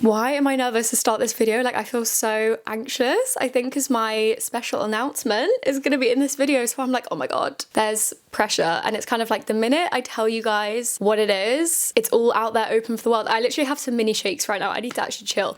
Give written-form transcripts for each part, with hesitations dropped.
Why am I nervous to start this video? Like, I feel so anxious. I think because my special announcement is going to be in this video, so I'm like, oh my god, there's pressure. And it's kind of like the minute I tell you guys what it is, it's all out there open for the world. I literally have some mini shakes right now. I need to actually chill.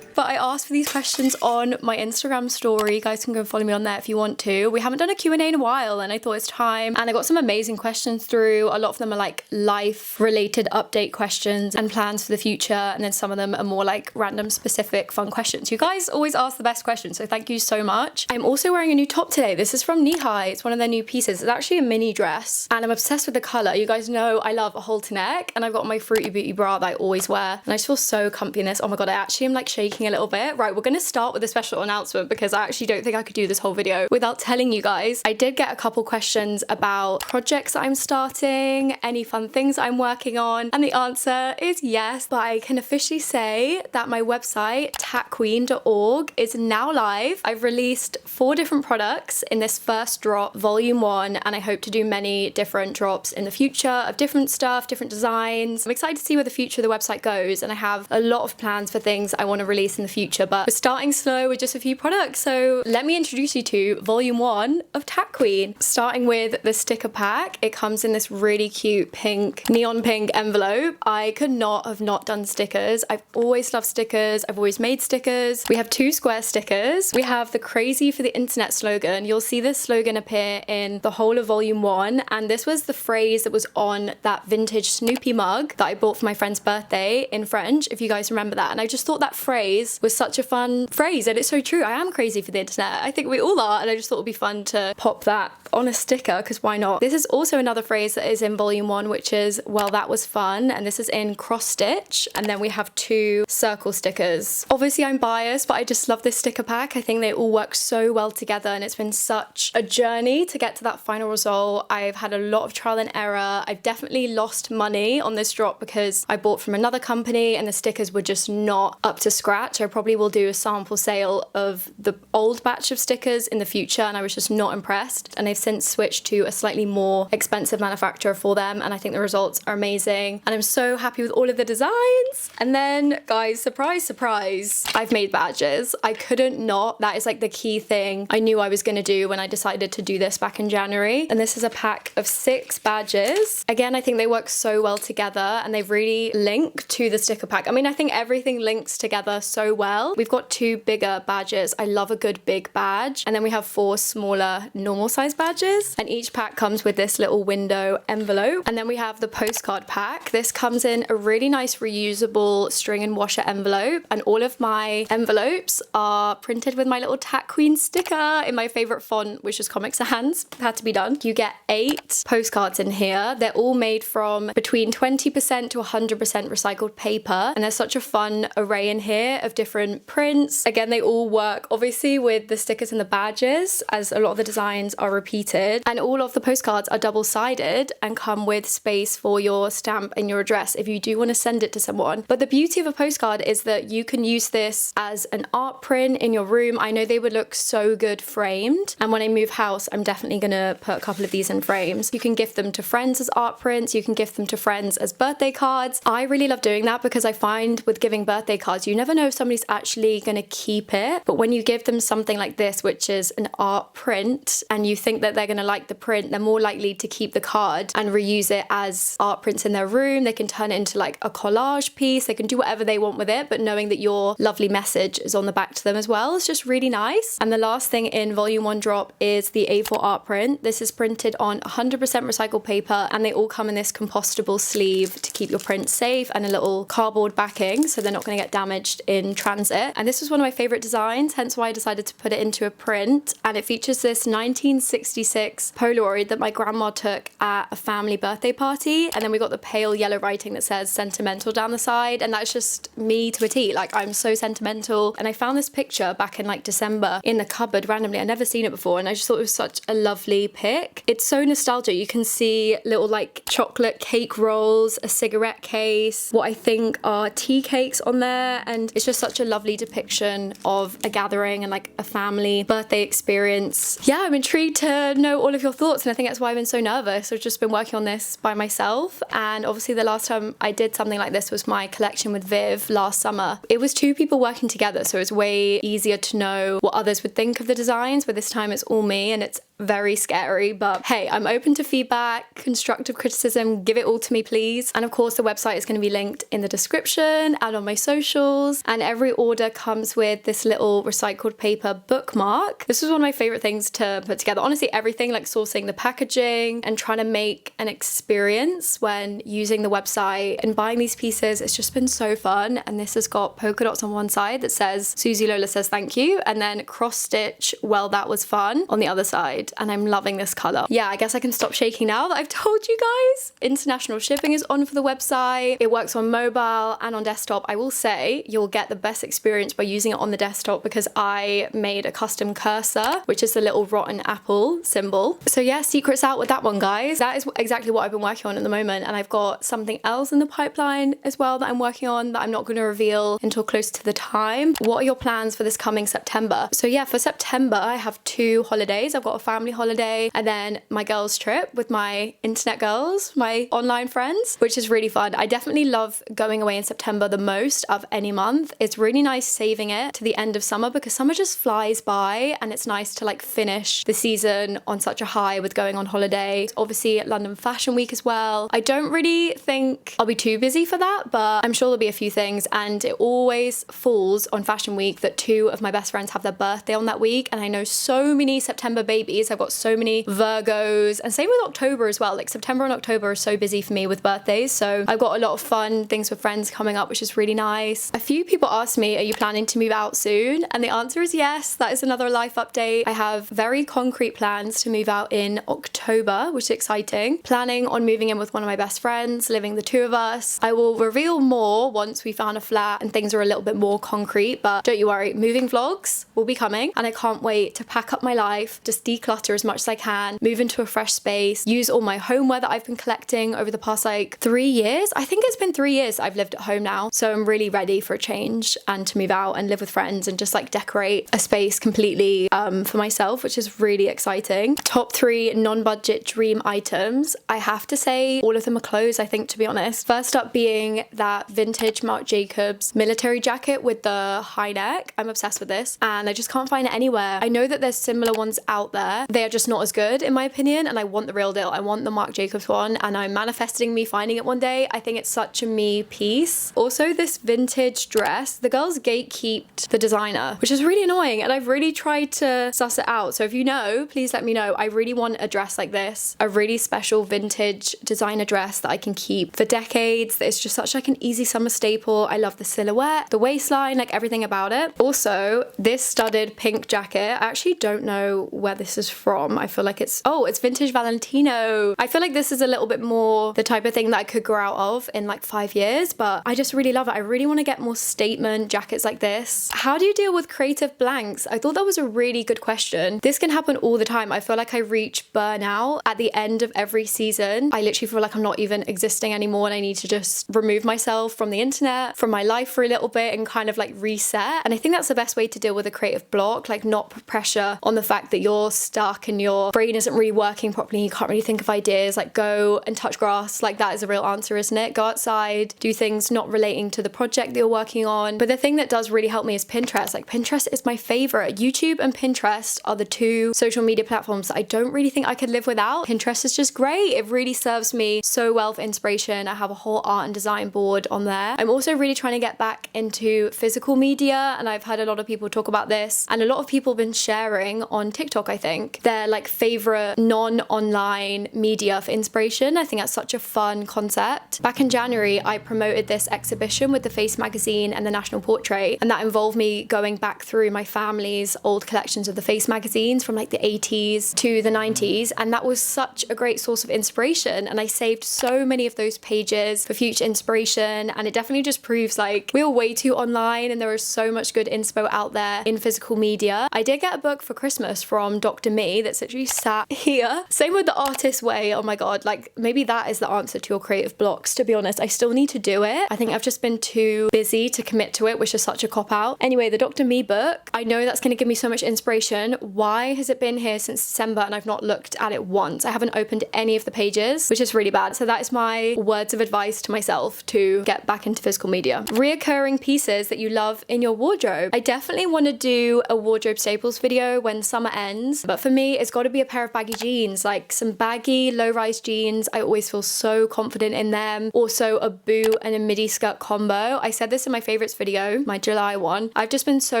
But I asked for these questions on my Instagram story. You guys can go and follow me on there if you want to. We haven't done a Q&A in a while and I thought it's time. And I got some amazing questions through. A lot of them are like life related update questions and plans for the future. And then some of them are more like random specific fun questions. You guys always ask the best questions, so thank you so much. I'm also wearing a new top today. This is from Knee High. It's one of their new pieces. It's actually a mini dress and I'm obsessed with the color. You guys know I love a halter neck, and I've got my Fruity Booty bra that I always wear. And I just feel so comfy in this. Oh my god, I actually am like shaking a little bit. Right, we're gonna start with a special announcement because I actually don't think I could do this whole video without telling you guys. I did get a couple questions about projects that I'm starting, any fun things I'm working on, and the answer is yes. But I can officially say that my website, tatqueen.org, is now live. I've released 4 different products in this first drop, volume 1, and I hope to do many different drops in the future of different stuff, different designs. I'm excited to see where the future of the website goes, and I have a lot of plans for things I want to release in the future, but we're starting slow with just a few products. So let me introduce you to volume 1 of Tat Queen. Starting with the sticker pack. It comes in this really cute pink, neon pink envelope. I could not have not done stickers. I've always loved stickers. I've always made stickers. We have 2 square stickers. We have the crazy for the internet slogan. You'll see this slogan appear in the whole of volume 1, and this was the phrase that was on that vintage Snoopy mug that I bought for my friend's birthday in French, if you guys remember that. And I just thought that phrase was such a fun phrase, and it's so true. I am crazy for the internet. I think we all are, and I just thought it would be fun to pop that on a sticker, because why not? This is also another phrase that is in volume 1, which is, well, that was fun, and this is in cross stitch. And then we have 2 circle stickers. Obviously I'm biased, but I just love this sticker pack. I think they all work so well together, and it's been such a journey to get to that final result. I've had a lot of trial and error. I've definitely lost money on this drop because I bought from another company and the stickers were just not up to scratch. I probably will do a sample sale of the old batch of stickers in the future, and I was just not impressed, and they've since switched to a slightly more expensive manufacturer for them, and I think the results are amazing, and I'm so happy with all of the designs. And then guys, surprise surprise, I've made badges. I couldn't not. That is like the key thing I knew I was going to do when I decided to do this back in January. And this is a pack of 6 badges. Again, I think they work so well together, and they've really linked to the sticker pack. I mean, I think everything links together so well. We've got 2 bigger badges. I love a good big badge. And then we have 4 smaller normal size badges. And each pack comes with this little window envelope. And then we have the postcard pack. This comes in a really nice reusable string and washer envelope. And all of my envelopes are printed with my little Tat Queen sticker in my favorite font, which is Comic Sans. Had to be done. You get 8 postcards in here. They're all made from between 20% to 100% recycled paper. And there's such a fun array in here of different prints. Again, they all work obviously with the stickers and the badges, as a lot of the designs are repeated, and all of the postcards are double-sided and come with space for your stamp and your address if you do want to send it to someone. But the beauty of a postcard is that you can use this as an art print in your room. I know they would look so good framed, and when I move house I'm definitely gonna put a couple of these in frames. You can gift them to friends as art prints, you can gift them to friends as birthday cards. I really love doing that because I find with giving birthday cards, you never know if somebody's actually going to keep it. But when you give them something like this, which is an art print, and you think that they're going to like the print, they're more likely to keep the card and reuse it as art prints in their room. They can turn it into like a collage piece. They can do whatever they want with it, but knowing that your lovely message is on the back to them as well is just really nice. And the last thing in volume 1 drop is the A4 art print. This is printed on 100% recycled paper, and they all come in this compostable sleeve to keep your print safe, and a little cardboard backing so they're not going to get damaged in transit. And this was one of my favorite designs, hence why I decided to put it into a print. And it features this 1966 Polaroid that my grandma took at a family birthday party, and then we got the pale yellow writing that says sentimental down the side, and that's just me to a T. Like, I'm so sentimental. And I found this picture back in like December in the cupboard randomly. I'd never seen it before, and I just thought it was such a lovely pic. It's so nostalgic. You can see little like chocolate cake rolls, a cigarette case, what I think are tea cakes on there, and it's just such a lovely depiction of a gathering and like a family birthday experience. Yeah, I'm intrigued to know all of your thoughts, and I think that's why I've been so nervous. I've just been working on this by myself, and obviously the last time I did something like this was my collection with Viv last summer. It was 2 people working together, so it's way easier to know what others would think of the designs, but this time it's all me and it's very scary. But hey, I'm open to feedback, constructive criticism, give it all to me please. And of course the website is going to be linked in the description and on my socials, and every order comes with this little recycled paper bookmark. This was one of my favorite things to put together. Honestly, everything, like sourcing the packaging and trying to make an experience when using the website and buying these pieces, it's just been so fun. And this has got polka dots on one side that says Susielola says thank you, and then cross stitch well that was fun on the other side. And I'm loving this color. Yeah, I guess I can stop shaking now that I've told you guys. International shipping is on for the website. It works on mobile and on desktop. I will say you'll get the best experience by using it on the desktop because I made a custom cursor, which is the little rotten apple symbol. So yeah, secrets out with that one, guys. That is exactly what I've been working on at the moment, and I've got something else in the pipeline as well that I'm working on that I'm not going to reveal until close to the time. What are your plans for this coming September? So yeah, for September I have 2 holidays. I've got a family holiday and then my girls trip with my internet girls, my online friends, which is really fun. I definitely love going away in September the most of any month. It's really nice saving it to the end of summer because summer just flies by, and it's nice to like finish the season on such a high with going on holiday. Obviously London Fashion Week as well. I don't really think I'll be too busy for that, but I'm sure there'll be a few things, and it always falls on Fashion Week that 2 of my best friends have their birthday on that week, and I know so many September babies. I've got so many Virgos, and same with October as well. Like September and October are so busy for me with birthdays, so I've got a lot of fun things with friends coming up, which is really nice. A few people asked me, are you planning to move out soon? And the answer is yes. That is another life update. I have very concrete plans to move out in October, which is exciting. Planning on moving in with one of my best friends, living the 2 of us. I will reveal more once we found a flat and things are a little bit more concrete, but don't you worry, moving vlogs will be coming, and I can't wait to pack up my life, just declutter as much as I can, move into a fresh space, use all my homeware that I've been collecting over the past like 3 years. I think it's been 3 years I've lived at home now, so I'm really ready for a change and to move out and live with friends and just like decorate a space completely for myself, which is really exciting. Top 3 non-budget dream items. I have to say all of them are clothes, I think, to be honest. First up being that vintage Marc Jacobs military jacket with the high neck. I'm obsessed with this and I just can't find it anywhere. I know that there's similar ones out there. They are just not as good in my opinion, and I want the real deal. I want the Marc Jacobs one, and I'm manifesting me finding it one day. I think it's such a me piece. Also, this vintage dress, the girls gatekeeped the designer, which is really annoying, and I've really tried to suss it out. So if you know, please let me know. I really want a dress like this, a really special vintage designer dress that I can keep for decades. It's just such like an easy summer staple. I love the silhouette, the waistline, like everything about it. Also, this studded pink jacket, I actually don't know where this is from. I feel like it's vintage Valentino. I feel like this is a little bit more the type of thing that I could grow out of in like 5 years, but I just really love it. I really want to get more statement jackets like this. How do you deal with creative blanks? I thought that was a really good question. This can happen all the time. I feel like I reach burnout at the end of every season. I literally feel like I'm not even existing anymore, and I need to just remove myself from the internet, from my life for a little bit, and kind of like reset. And I think that's the best way to deal with a creative block, like not put pressure on the fact that you're stuck and your brain isn't really working properly, you can't really think of ideas. Like go and touch grass. Like that is a real answer, isn't it? Go outside, do things not relating to the project that you're working on. But the thing that does really help me is Pinterest. Like Pinterest is my favorite. YouTube and Pinterest are the 2 social media platforms that I don't really think I could live without. Pinterest is just great. It really serves me so well for inspiration. I have a whole art and design board on there. I'm also really trying to get back into physical media, and I've heard a lot of people talk about this, and a lot of people have been sharing on TikTok, I think, their like favorite non-online media for inspiration. I think that's such a fun concept. Back in January, I promoted this exhibition with the Face magazine and the National Portrait, and that involved me going back through my family's old collections of the Face magazines from like the 80s to the 90s, and that was such a great source of inspiration, and I saved so many of those pages for future inspiration. And it definitely just proves like we are way too online, and there is so much good inspo out there in physical media. I did get a book for Christmas from Dr. me that's literally sat here. Same with the artist way. Oh my god, like maybe that is the answer to your creative blocks, to be honest. I still need to do it. I think I've just been too busy to commit to it, which is such a cop-out. Anyway, the Dr. Me book, I know that's going to give me so much inspiration. Why has it been here since December and I've not looked at it once? I haven't opened any of the pages, which is really bad. So that is my words of advice to myself to get back into physical media. Reoccurring pieces that you love in your wardrobe. I definitely want to do a wardrobe staples video when summer ends, but for me it's got to be a pair of baggy jeans, like some baggy low-rise jeans. I always feel so confident in them. Also a boot and a midi skirt combo. I said this in my favorites video, my July one. I've just been so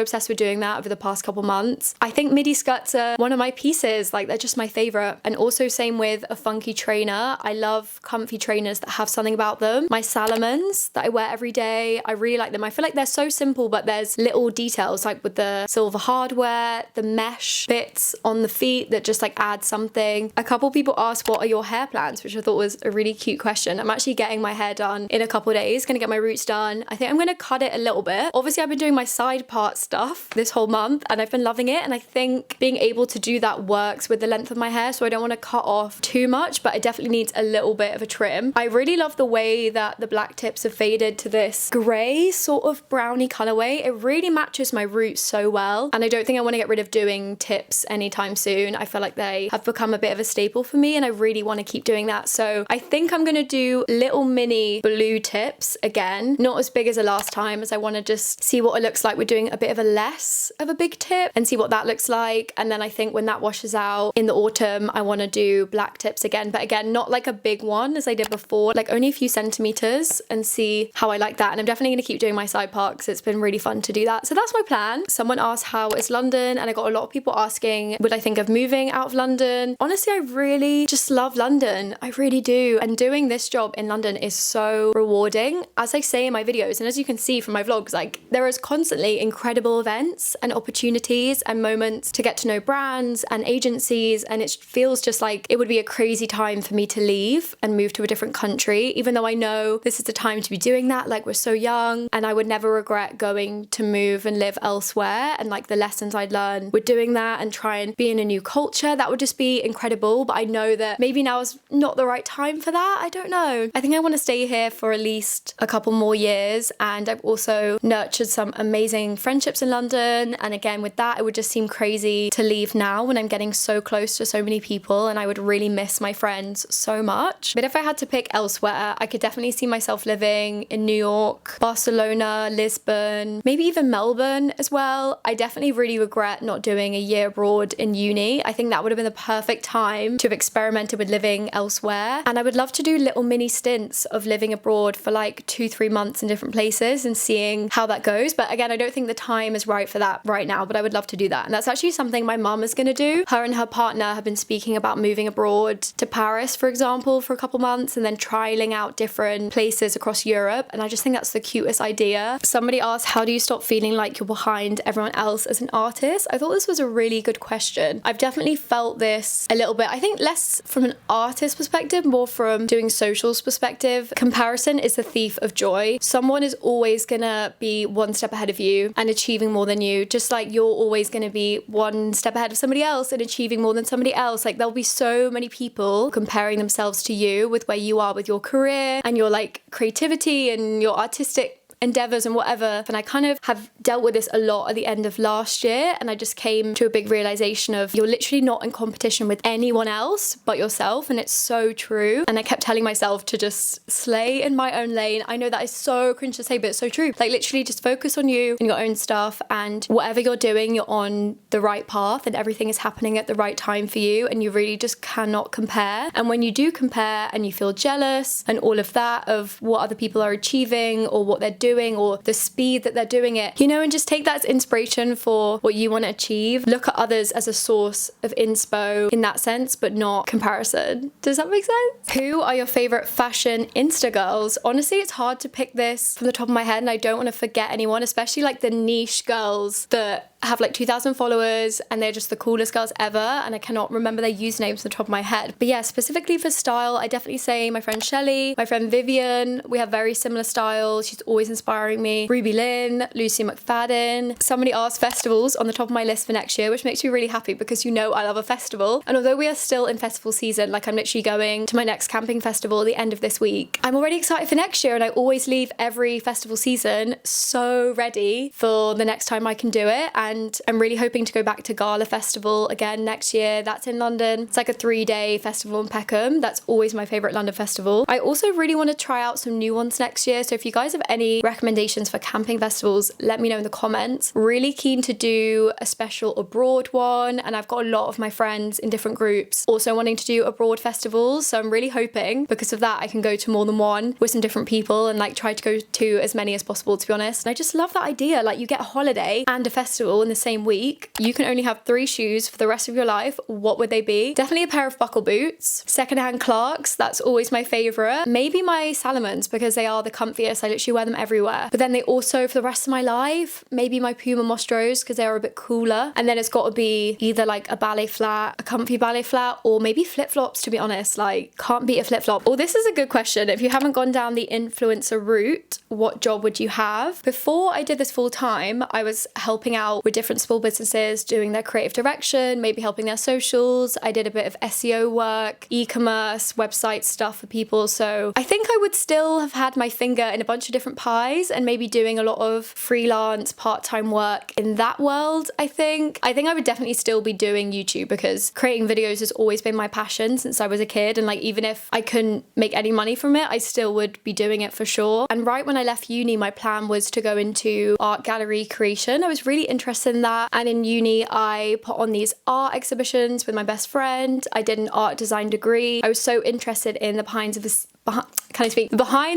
obsessed with doing that over the past couple months. I think midi skirts are one of my pieces, like they're just my favorite. And also same with a funky trainer. I love comfy trainers that have something about them. My Salomons that I wear every day, I really like them. I feel like they're so simple, but there's little details like with the silver hardware, the mesh bits on the feet that just like add something. A couple people asked what are your hair plans, which I thought was a really cute question. I'm actually getting my hair done in a couple days, gonna get my roots done. I think I'm gonna cut it a little bit. Obviously I've been doing my side part stuff this whole month and I've been loving it, and I think being able to do that works with the length of my hair, so I don't want to cut off too much, but it definitely needs a little bit of a trim. I really love the way that the black tips have faded to this grey sort of browny colorway. It really matches my roots so well, and I don't think I want to get rid of doing tips anytime soon. I feel like they have become a bit of a staple for me and I really want to keep doing that. So I think I'm going to do little mini blue tips again, not as big as the last time, as I want to just see what it looks like. We're doing a bit of a less of a big tip and see what that looks like. And then I think when that washes out in the autumn, I want to do black tips again, but again, not like a big one as I did before, like only a few centimeters, and see how I like that. And I'm definitely going to keep doing my side part because it's been really fun to do that. So that's my plan. Someone asked how is London, and I got a lot of people asking would I think of moving out of London. Honestly, I really just love London. I really do. And doing this job in London is so rewarding. As I say in my videos, and as you can see from my vlogs, like there is constantly incredible events and opportunities and moments to get to know brands and agencies, and it feels just like it would be a crazy time for me to leave and move to a different country, even though I know this is the time to be doing that. Like we're so young, and I would never regret going to move and live elsewhere, and like the lessons I'd learn with doing that and try and be in a new culture, that would just be incredible. But I know that maybe now is not the right time for that. I don't know. I think I want to stay here for at least a couple more years, and I've also nurtured some amazing friendships in London, and again with that it would just seem crazy to leave now when I'm getting so close to so many people, and I would really miss my friends so much. But if I had to pick elsewhere, I could definitely see myself living in New York, Barcelona, Lisbon, maybe even Melbourne as well. I definitely really regret not doing a year abroad in uni. I think that would have been the perfect time to have experimented with living elsewhere, and I would love to do little mini stints of living abroad for like 2-3 months in different places and seeing how that goes. But again, I don't think the time is right for that right now, but I would love to do that. And that's actually something my mum is going to do. Her and her partner have been speaking about moving abroad to Paris, for example, for a couple months and then trialing out different places across Europe, and I just think that's the cutest idea. Somebody asked, how do you stop feeling like you're behind everyone else as an artist? I thought this was a really good question. I've definitely felt this a little bit. I think less from an artist perspective, more from doing socials perspective. Comparison is the thief of joy. Someone is always gonna be one step ahead of you and achieving more than you, just like you're always gonna be one step ahead of somebody else and achieving more than somebody else. Like there'll be so many people comparing themselves to you with where you are with your career and your like creativity and your artistic endeavors and whatever. And I kind of have dealt with this a lot at the end of last year, and I just came to a big realization of you're literally not in competition with anyone else but yourself, and it's so true. And I kept telling myself to just slay in my own lane. I know that is so cringe to say, but it's so true. Like literally just focus on you and your own stuff, and whatever you're doing, you're on the right path and everything is happening at the right time for you, and you really just cannot compare. And when you do compare and you feel jealous and all of that of what other people are achieving or what they're doing or the speed that they're doing it, you know, and just take that as inspiration for what you want to achieve. Look at others as a source of inspo in that sense, but not comparison. Does that make sense? Who are your favorite fashion Insta girls? Honestly, it's hard to pick this from the top of my head, and I don't want to forget anyone, especially like the niche girls that have like 2,000 followers and they're just the coolest girls ever, and I cannot remember their usernames on the top of my head. But yeah, specifically for style, I definitely say my friend Shelley, my friend Vivian, we have very similar styles. She's always inspiring me. Ruby Lynn, Lucy McFadden. Somebody asked festivals on the top of my list for next year, which makes me really happy because you know I love a festival. And although we are still in festival season, like I'm literally going to my next camping festival at the end of this week, I'm already excited for next year, and I always leave every festival season so ready for the next time I can do it. And I'm really hoping to go back to Gala Festival again next year. That's in London. It's like a 3-day festival in Peckham. That's always my favourite London festival. I also really want to try out some new ones next year. So if you guys have any recommendations for camping festivals, let me know in the comments. Really keen to do a special abroad one. And I've got a lot of my friends in different groups also wanting to do abroad festivals. So I'm really hoping because of that I can go to more than one with some different people and like try to go to as many as possible, to be honest. And I just love that idea. Like you get a holiday and a festival in the same week. You can only have 3 shoes for the rest of your life. What would they be? Definitely a pair of buckle boots. Secondhand Clarks, that's always my favourite. Maybe my Salomons because they are the comfiest. I literally wear them everywhere. But then they also, for the rest of my life, maybe my Puma Mostros because they are a bit cooler. And then it's got to be either like a ballet flat, a comfy ballet flat, or maybe flip-flops, to be honest. Like, can't beat a flip-flop. Oh, this is a good question. If you haven't gone down the influencer route, what job would you have? Before I did this full time, I was helping out with different small businesses, doing their creative direction, maybe helping their socials. I did a bit of SEO work, e-commerce, website stuff for people. So I think I would still have had my finger in a bunch of different pies and maybe doing a lot of freelance part-time work in that world. I think I would definitely still be doing YouTube because creating videos has always been my passion since I was a kid. And like, even if I couldn't make any money from it, I still would be doing it for sure. And right when I left uni, my plan was to go into art gallery creation. I was really interested in that. And in uni, I put on these art exhibitions with my best friend. I did an art design degree. I was so interested in the behind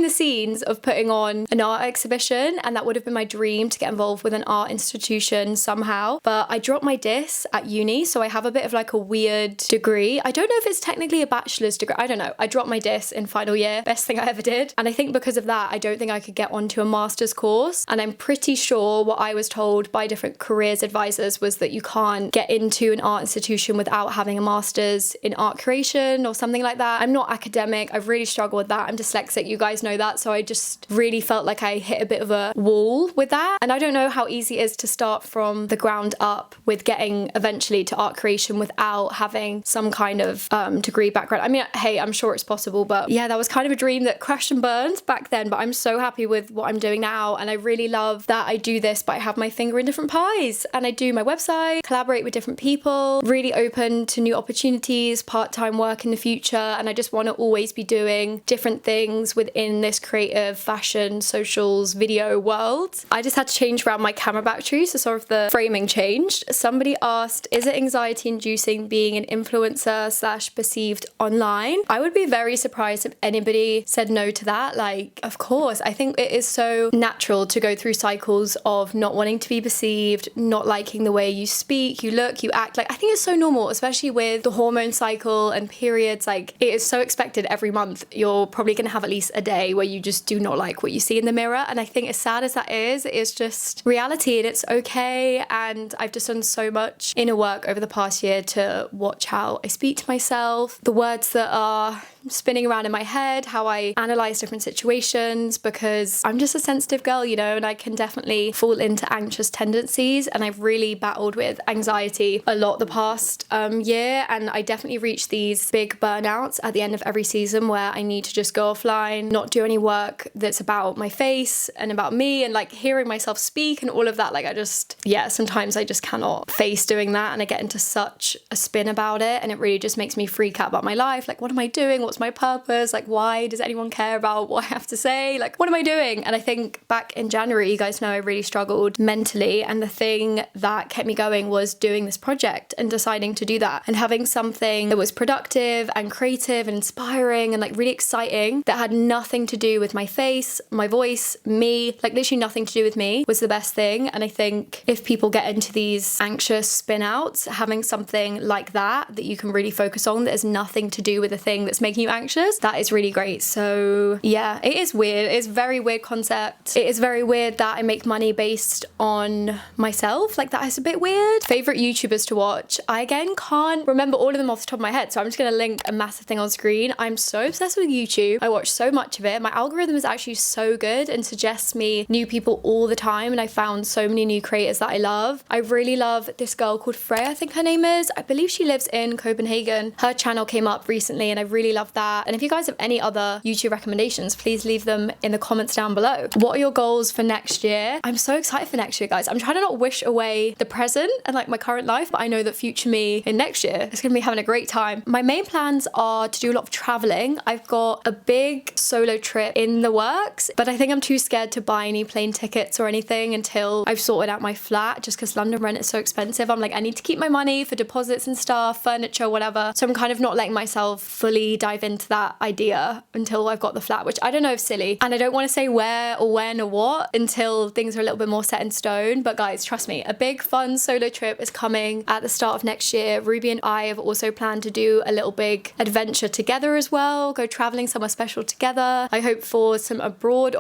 the scenes of putting on an art exhibition, and that would have been my dream to get involved with an art institution somehow. But I dropped my dis at uni, so I have a bit of like a weird degree. I don't know if it's technically a bachelor's degree. I don't know. I dropped my dis in final year. Best thing I ever did. And I think because of that, I don't think I could get onto a master's course. And I'm pretty sure what I was told by different careers advisors was that you can't get into an art institution without having a master's in art creation or something like that. I'm not academic. I've really struggled with that. I'm dyslexic, you guys know that, so I just really felt like I hit a bit of a wall with that. And I don't know how easy it is to start from the ground up with getting eventually to art creation without having some kind of degree background. I mean, hey, I'm sure it's possible, but yeah, that was kind of a dream that crashed and burned back then. But I'm so happy with what I'm doing now, and I really love that I do this, but I have my finger in different pies, and I do my website, collaborate with different people, really open to new opportunities, part-time work in the future, and I just want to always be doing different things within this creative fashion, socials, video world. I just had to change around my camera battery, so sort of the framing changed. Somebody asked, is it anxiety inducing being an influencer / perceived online? I would be very surprised if anybody said no to that. Like, of course, I think it is so natural to go through cycles of not wanting to be perceived, not liking the way you speak, you look, you act. Like, I think it's so normal, especially with the hormone cycle and periods. Like, it is so expected every month. You're probably going to have at least a day where you just do not like what you see in the mirror. And I think as sad as that is, it's just reality and it's okay. And I've just done so much inner work over the past year to watch how I speak to myself, the words that are spinning around in my head, how I analyze different situations, because I'm just a sensitive girl, you know, and I can definitely fall into anxious tendencies. And I've really battled with anxiety a lot the past year. And I definitely reach these big burnouts at the end of every season where I need to just go offline, not do any work that's about my face and about me, and like hearing myself speak and all of that. Like, sometimes I just cannot face doing that, and I get into such a spin about it, and it really just makes me freak out about my life. Like, what am I doing? What's my purpose? Like, why does anyone care about what I have to say? Like, what am I doing? And I think back in January, you guys know I really struggled mentally, and the thing that kept me going was doing this project and deciding to do that and having something that was productive and creative and inspiring and like really exciting that had nothing to do with my face, my voice, me, like literally nothing to do with me was the best thing. And I think if people get into these anxious spin outs, having something like that you can really focus on that has nothing to do with the thing that's making you you anxious. That is really great. So yeah, it is weird. It's a very weird concept. It is very weird that I make money based on myself. Like, that is a bit weird. Favorite YouTubers to watch. I again can't remember all of them off the top of my head, so I'm just gonna link a massive thing on screen. I'm so obsessed with YouTube. I watch so much of it. My algorithm is actually so good and suggests me new people all the time, and I found so many new creators that I love. I really love this girl called Freya, I think her name is. I believe she lives in Copenhagen. Her channel came up recently and I really love that. And if you guys have any other YouTube recommendations, please leave them in the comments down below. What are your goals for next year? I'm so excited for next year, guys. I'm trying to not wish away the present and like my current life, but I know that future me in next year is gonna be having a great time. My main plans are to do a lot of traveling. I've got a big solo trip in the works, but I think I'm too scared to buy any plane tickets or anything until I've sorted out my flat, just because London rent is so expensive. I'm like, I need to keep my money for deposits and stuff, furniture, whatever. So I'm kind of not letting myself fully dive into that idea until I've got the flat, which I don't know if silly. And I don't want to say where or when or what until things are a little bit more set in stone. But guys, trust me, a big fun solo trip is coming at the start of next year. Ruby and I have also planned to do a little big adventure together as well, go traveling somewhere special together. I hope for some abroad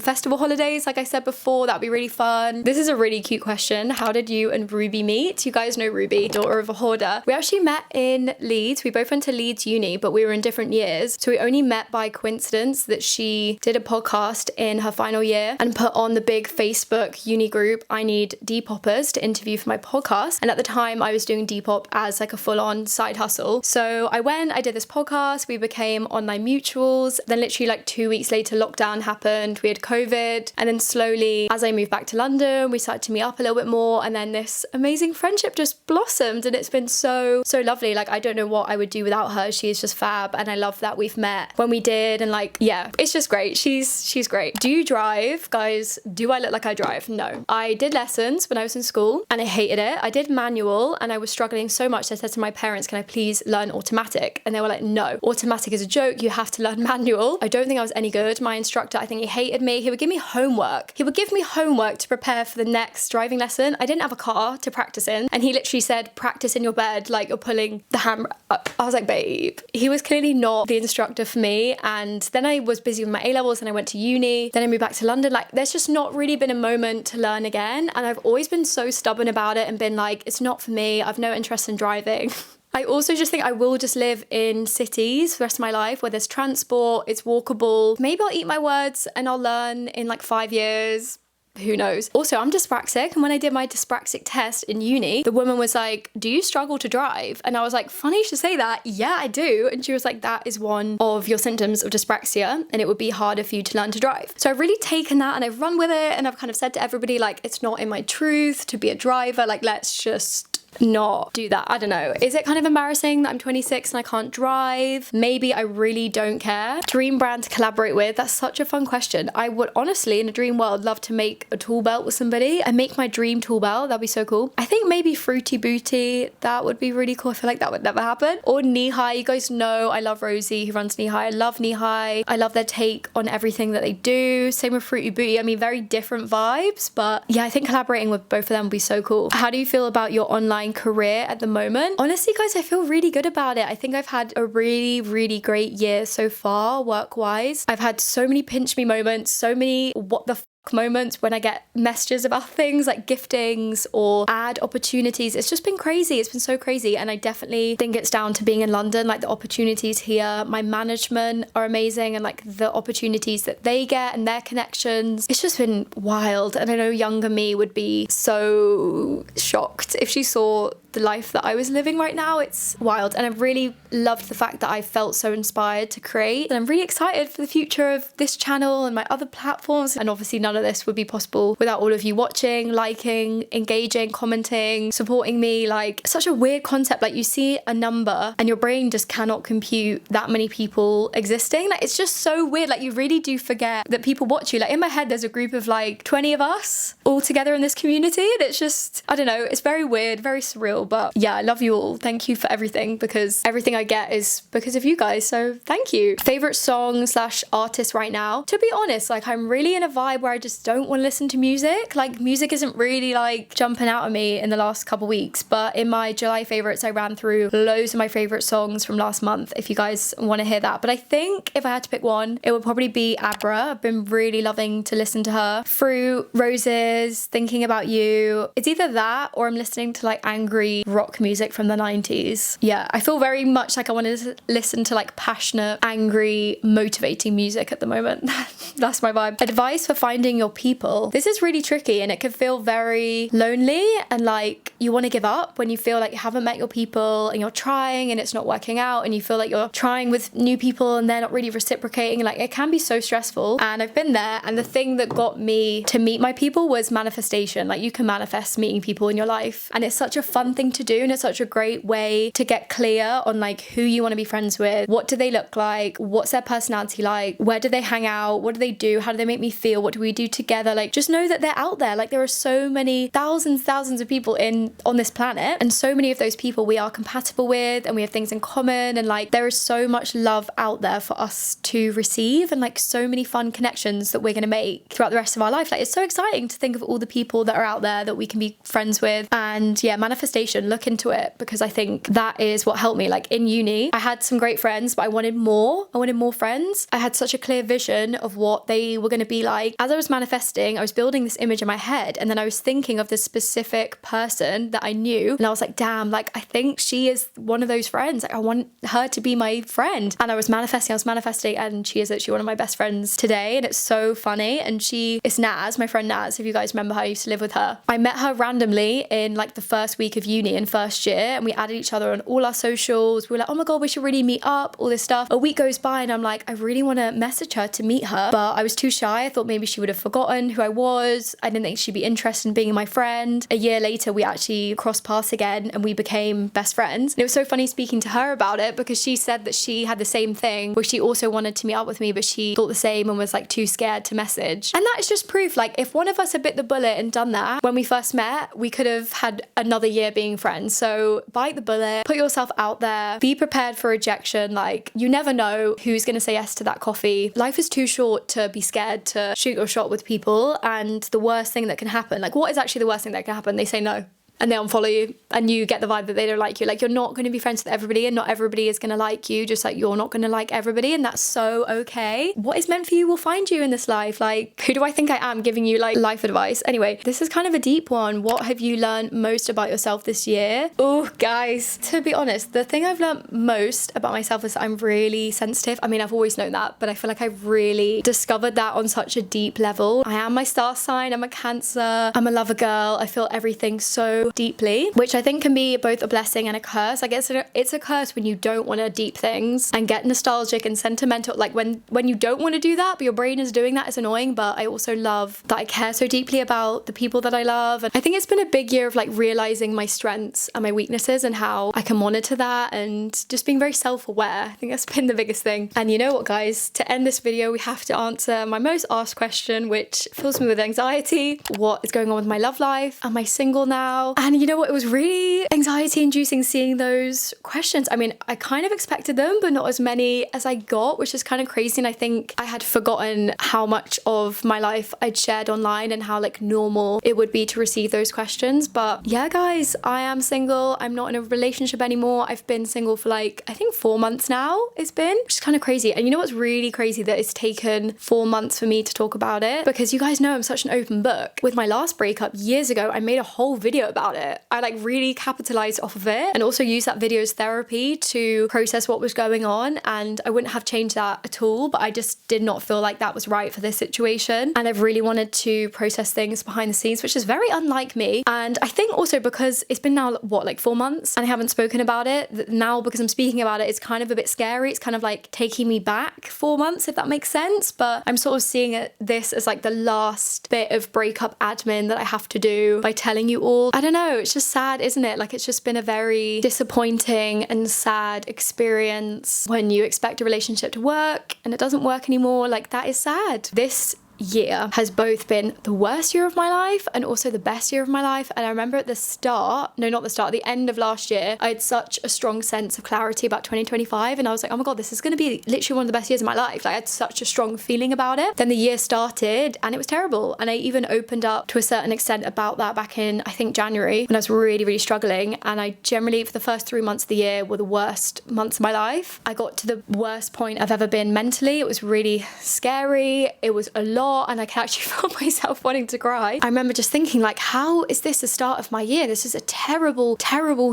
festival holidays, like I said before. That'd be really fun. This is a really cute question. How did you and Ruby meet? You guys know Ruby, daughter of a hoarder. We actually met in Leeds. We both went to Leeds uni, but we were in different years. So we only met by coincidence that she did a podcast in her final year and put on the big Facebook uni group, I need Depoppers to interview for my podcast. And at the time I was doing Depop as like a full-on side hustle. So I went, I did this podcast, we became online mutuals. Then literally like 2 weeks later, lockdown happened. We had COVID. And then slowly, as I moved back to London, we started to meet up a little bit more. And then this amazing friendship just blossomed. And it's been so lovely. Like, I don't know what I would do without her. She is just fab. And I love that we've met when we did. And like, yeah, it's just great. She's great. Do you drive? Guys, do I look like I drive? No. I did lessons when I was in school and I hated it. I did manual and I was struggling so much. I said to my parents, can I please learn automatic? And they were like, no, automatic is a joke. You have to learn manual. I don't think I was any good. My instructor, I think he hated me. He would give me homework. He would give me homework to prepare for the next driving lesson. I didn't have a car to practice in. And he literally said, practice in your bed like you're pulling the hammer up. I was like, babe. He was clearly not the instructor for me. And then I was busy with my A-levels and I went to uni. Then I moved back to London. Like, there's just not really been a moment to learn again. And I've always been so stubborn about it and been like, it's not for me. I've no interest in driving. I also just think I will just live in cities for the rest of my life where there's transport, it's walkable. Maybe I'll eat my words and I'll learn in like 5 years. Who knows? Also, I'm dyspraxic, and when I did my dyspraxic test in uni, the woman was like, do you struggle to drive? And I was like, funny you should say that. Yeah, I do. And she was like, that is one of your symptoms of dyspraxia, and it would be harder for you to learn to drive. So I've really taken that and I've run with it, and I've kind of said to everybody, like, it's not in my truth to be a driver. Like, let's just not do that. I don't know. Is it kind of embarrassing that I'm 26 and I can't drive? Maybe. I really don't care. Dream brand to collaborate with? That's such a fun question. I would honestly, in a dream world, love to make a tool belt with somebody and make my dream tool belt. That'd be so cool. I think maybe Fruity Booty. That would be really cool. I feel like that would never happen. Or Knee High. You guys know I love Rosie who runs Knee High. I love Knee High. I love their take on everything that they do. Same with Fruity Booty. I mean, very different vibes, but yeah, I think collaborating with both of them would be so cool. How do you feel about your online career at the moment? Honestly, guys, I feel really good about it. I think I've had a really great year so far, work-wise. I've had so many pinch me moments, so many what the moments when I get messages about things like giftings or ad opportunities. It's just been crazy. It's been so crazy. And I definitely think it's down to being in London. Like, the opportunities here, my management are amazing, and like the opportunities that they get and their connections. It's just been wild. And I know younger me would be so shocked if she saw the life that I was living right now. It's wild. And I've really loved the fact that I felt so inspired to create. And I'm really excited for the future of this channel and my other platforms. And obviously none of this would be possible without all of you watching, liking, engaging, commenting, supporting me. Like, such a weird concept. Like, you see a number and your brain just cannot compute that many people existing. Like, it's just so weird. Like, you really do forget that people watch you. Like, in my head, there's a group of like 20 of us all together in this community. And it's just, I don't know, it's very weird, very surreal. But yeah, I love you all. Thank you for everything, because everything I get is because of you guys. So thank you. Favorite song / artist right now? To be honest, like, I'm really in a vibe where I I just don't want to listen to music. Like music isn't really like jumping out at me in the last couple weeks, but in my July favorites I ran through loads of my favorite songs from last month if you guys want to hear that. But I think if I had to pick one, it would probably be Abra. I've been really loving to listen to her. Fruit, Roses, Thinking About You. It's either that or I'm listening to like angry rock music from the 90s. Yeah, I feel very much like I want to listen to like passionate, angry, motivating music at the moment. That's my vibe. Advice for finding your people. This is really tricky and it can feel very lonely and like you want to give up when you feel like you haven't met your people and you're trying and it's not working out and you feel like you're trying with new people and they're not really reciprocating. Like it can be so stressful, and I've been there, and the thing that got me to meet my people was manifestation. Like you can manifest meeting people in your life, and it's such a fun thing to do, and it's such a great way to get clear on like who you want to be friends with, what do they look like, what's their personality like, where do they hang out, what do they do, how do they make me feel, what do we do together. Like just know that they're out there. Like there are so many thousands of people on this planet, and so many of those people we are compatible with and we have things in common, and like there is so much love out there for us to receive, and like so many fun connections that we're going to make throughout the rest of our life. Like it's so exciting to think of all the people that are out there that we can be friends with. And yeah, manifestation, look into it, because I think that is what helped me. Like in uni I had some great friends, but I wanted more friends. I had such a clear vision of what they were going to be like. As I was manifesting, I was building this image in my head, and then I was thinking of this specific person that I knew, and I was like, damn, like I think she is one of those friends. Like I want her to be my friend. And I was manifesting, and she is actually one of my best friends today, and it's so funny. And it's Naz, my friend Naz, if you guys remember her. I used to live with her. I met her randomly in like the first week of uni in first year, and we added each other on all our socials. We were like, oh my god, we should really meet up, all this stuff. A week goes by and I'm like, I really want to message her to meet her, but I was too shy. I thought maybe she would have forgotten who I was. I didn't think she'd be interested in being my friend. A year later we actually crossed paths again and we became best friends. And it was so funny speaking to her about it, because she said that she had the same thing where she also wanted to meet up with me, but she thought the same and was like too scared to message. And that is just proof, like if one of us had bit the bullet and done that when we first met, we could have had another year being friends. So bite the bullet, put yourself out there, be prepared for rejection. Like you never know who's going to say yes to that coffee. Life is too short to be scared to shoot your shot with people, and the worst thing that can happen, like what is actually the worst thing that can happen? They say no and they unfollow you, and you get the vibe that they don't like you. Like you're not going to be friends with everybody, and not everybody is going to like you, just like you're not going to like everybody, and that's so okay. What is meant for you will find you in this life. Like who do I think I am giving you like life advice? Anyway, this is kind of a deep one. What have you learned most about yourself this year? Oh guys, to be honest, the thing I've learned most about myself is that I'm really sensitive. I mean, I've always known that, but I feel like I've really discovered that on such a deep level. I am my star sign, I'm a Cancer, I'm a lover girl. I feel everything so deeply, which I think can be both a blessing and a curse. I guess it's a curse when you don't want to deep things and get nostalgic and sentimental. Like when you don't want to do that, but your brain is doing that, it's annoying. But I also love that I care so deeply about the people that I love. And I think it's been a big year of like realizing my strengths and my weaknesses and how I can monitor that, and just being very self-aware. I think that's been the biggest thing. And you know what, guys, to end this video, we have to answer my most asked question, which fills me with anxiety. What is going on with my love life? Am I single now? And you know what, it was really anxiety inducing seeing those questions. I mean, I kind of expected them, but not as many as I got, which is kind of crazy. And I think I had forgotten how much of my life I'd shared online and how like normal it would be to receive those questions. But yeah, guys, I am single. I'm not in a relationship anymore. I've been single for like, I think 4 months now it's been, which is kind of crazy. And you know what's really crazy? That it's taken 4 months for me to talk about it, because you guys know I'm such an open book. With my last breakup years ago, I made a whole video about it. I like really capitalized off of it and also used that video as therapy to process what was going on, and I wouldn't have changed that at all, but I just did not feel like that was right for this situation. And I've really wanted to process things behind the scenes, which is very unlike me. And I think also because it's been now what, like 4 months, and I haven't spoken about it now, because I'm speaking about it, it's kind of a bit scary. It's kind of like taking me back 4 months, if that makes sense. But I'm sort of seeing this as like the last bit of breakup admin that I have to do by telling you all. I don't know, it's just sad, isn't it? Like it's just been a very disappointing and sad experience when you expect a relationship to work and it doesn't work anymore. Like that is sad. This year has both been the worst year of my life and also the best year of my life. And I remember at the end of last year, I had such a strong sense of clarity about 2025, and I was like, oh my god, this is going to be literally one of the best years of my life. Like, I had such a strong feeling about it. Then the year started and it was terrible, and I even opened up to a certain extent about that back in, I think, January, when I was really struggling. And I generally, for the first 3 months of the year, were the worst months of my life. I got to the worst point I've ever been mentally. It was really scary. It was a lot, and I can actually feel myself wanting to cry. I remember just thinking, like, how is this the start of my year? This is a terrible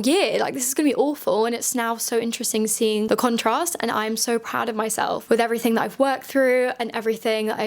year. Like, this is gonna be awful. And it's now so interesting seeing the contrast, and I'm so proud of myself with everything that I've worked through and everything that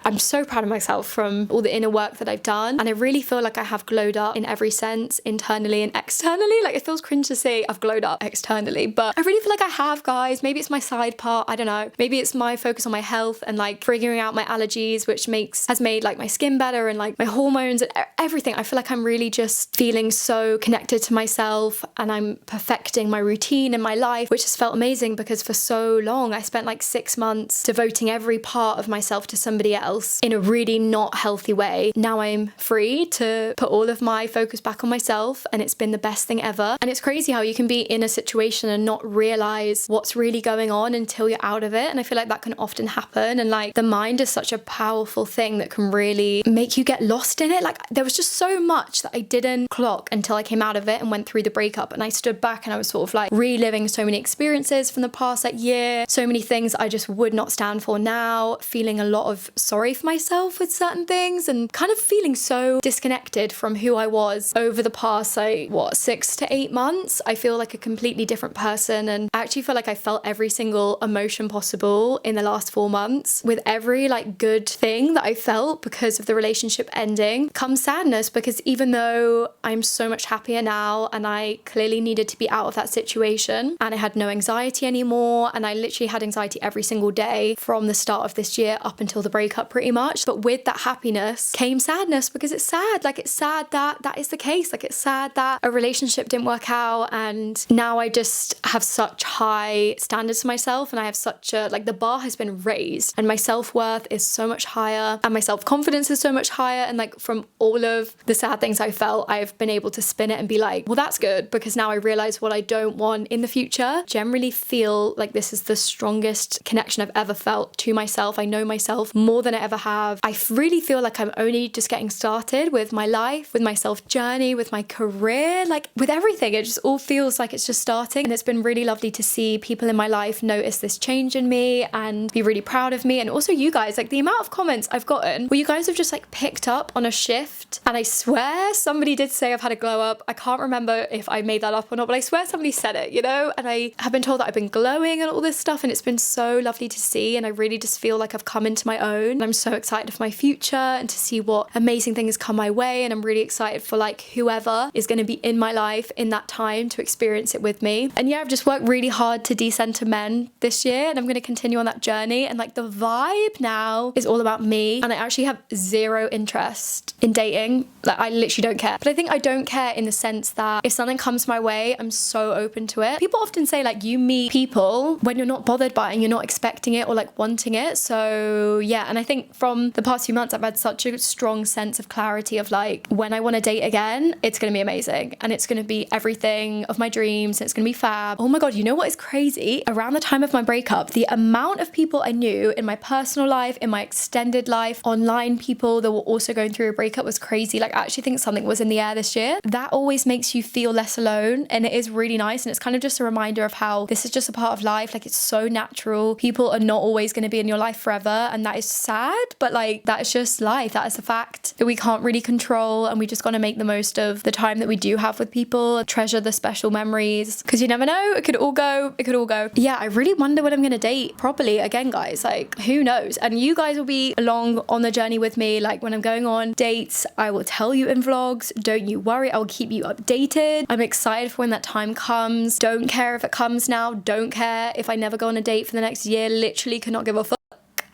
I'm so proud of myself from all the inner work that I've done. And I really feel like I have glowed up in every sense, internally and externally. Like, it feels cringe to say I've glowed up externally, but I really feel like I have, guys. Maybe it's my side part, I don't know. Maybe it's my focus on my health and like figuring out my allergies, which has made like my skin better and like my hormones and everything. I feel like I'm really just feeling so connected to myself, and I'm perfecting my routine in my life, which has felt amazing because for so long I spent like 6 months devoting every part of myself to somebody else in a really not healthy way. Now I'm free to put all of my focus back on myself, and it's been the best thing ever. And it's crazy how you can be in a situation and not realize what's really going on until you're out of it. And I feel like that can often happen, and like the mind is such a powerful thing that can really make you get lost in it. Like, there was just so much that I didn't clock until I came out of it and went through the breakup, and I stood back and I was sort of like reliving so many experiences from the past like year, so many things I just would not stand for now, feeling a lot of sorry for myself with certain things, and kind of feeling so disconnected from who I was over the past like 6 to 8 months. I feel like a completely different person, and I actually feel like I felt every single emotion possible in the last 4 months. With every like good thing that I felt because of the relationship ending comes sadness, because even though I'm so much happier now, and I clearly needed to be out of that situation, and I had no anxiety anymore, and I literally had anxiety every single day from the start of this year up until the breakup pretty much. But with that happiness came sadness, because it's sad. Like, it's sad that that is the case. Like, it's sad that a relationship didn't work out, and now I just have such high standards for myself, and I have such a, like, the bar has been raised, and my self-worth is so much higher, and my self-confidence is so much higher. And like, from all of the sad things I felt, I've been able to spin it and be like, well, that's good, because now I realize what I don't want in the future. Generally feel like this is the strongest connection I've ever felt to myself. I know myself more than I ever have. I really feel like I'm only just getting started with my life, with my self journey, with my career, like with everything. It just all feels like it's just starting, and it's been really lovely to see people in my life notice this change in me and be really proud of me. And also you guys, like the amount of comments I've gotten where you guys have just like picked up on a shift, and I swear somebody did say I've had a glow up. I can't remember if I made that up or not, but I swear somebody said it, you know, and I have been told that I've been glowing and all this stuff, and it's been so lovely to see. And I really just feel like I've come into my own, and I'm so excited for my future and to see what amazing things come my way. And I'm really excited for like whoever is going to be in my life in that time to experience it with me. And yeah, I've just worked really hard to decenter men this year, and I'm going to continue on that journey. And like, the vibe now is all about me, and I actually have zero interest in dating. Like, I literally don't care. But I think I don't care in the sense that if something comes my way, I'm so open to it. People often say like, you meet people when you're not bothered by it and you're not expecting it or like wanting it. So yeah, and I think from the past few months I've had such a strong sense of clarity of like, when I want to date again, it's going to be amazing, and it's going to be everything of my dreams, and it's going to be fab. Oh my god, you know what is crazy? Around the time of my breakup, the amount of people I knew in my personal life, in my extended life, online people that were also going through a breakup was crazy. Like, I actually think something was in the air this year. That always makes you feel less alone, and it is really nice. And it's kind of just a reminder of how this is just a part of life. Like, it's so natural. People are not always going to be in your life forever, and that is sad, but like, that is just life. That is a fact that we can't really control, and we just got to make the most of the time that we do have with people, treasure the special memories, because you never know, it could all go. Yeah, I really wonder when I'm going to date properly again, guys. Like, who knows? And you guys will be along on the journey with me. Like, when I'm going on dates, I will tell you in vlogs. Don't you worry, I will keep you updated. I'm excited for when that time comes. Don't care if it comes now. Don't care if I never go on a date for the next year. Literally cannot give a fuck.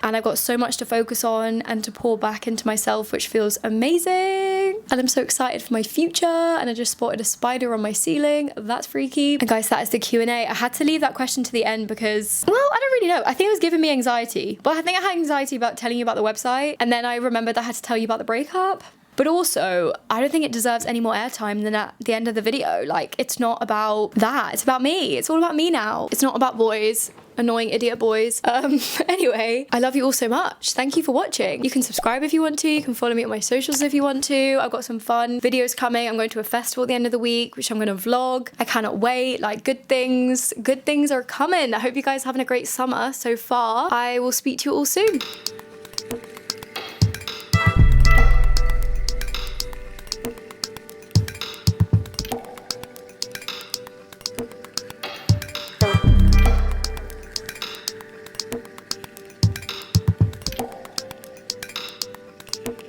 And I've got so much to focus on and to pour back into myself, which feels amazing. and I'm so excited for my future, and I just spotted a spider on my ceiling. That's freaky. And guys, that is the Q&A. I had to leave that question to the end because, well, I don't really know. I think it was giving me anxiety. But I think I had anxiety about telling you about the website, and then I remembered I had to tell you about the breakup. But also, I don't think it deserves any more airtime than at the end of the video. Like, it's not about that. It's about me. It's all about me now. It's not about boys. Annoying idiot boys. Anyway, I love you all so much. Thank you for watching. You can subscribe if you want to. You can follow me on my socials if you want to. I've got some fun videos coming. I'm going to a festival at the end of the week, which I'm going to vlog. I cannot wait. Like, good things are coming. I hope you guys are having a great summer so far. I will speak to you all soon.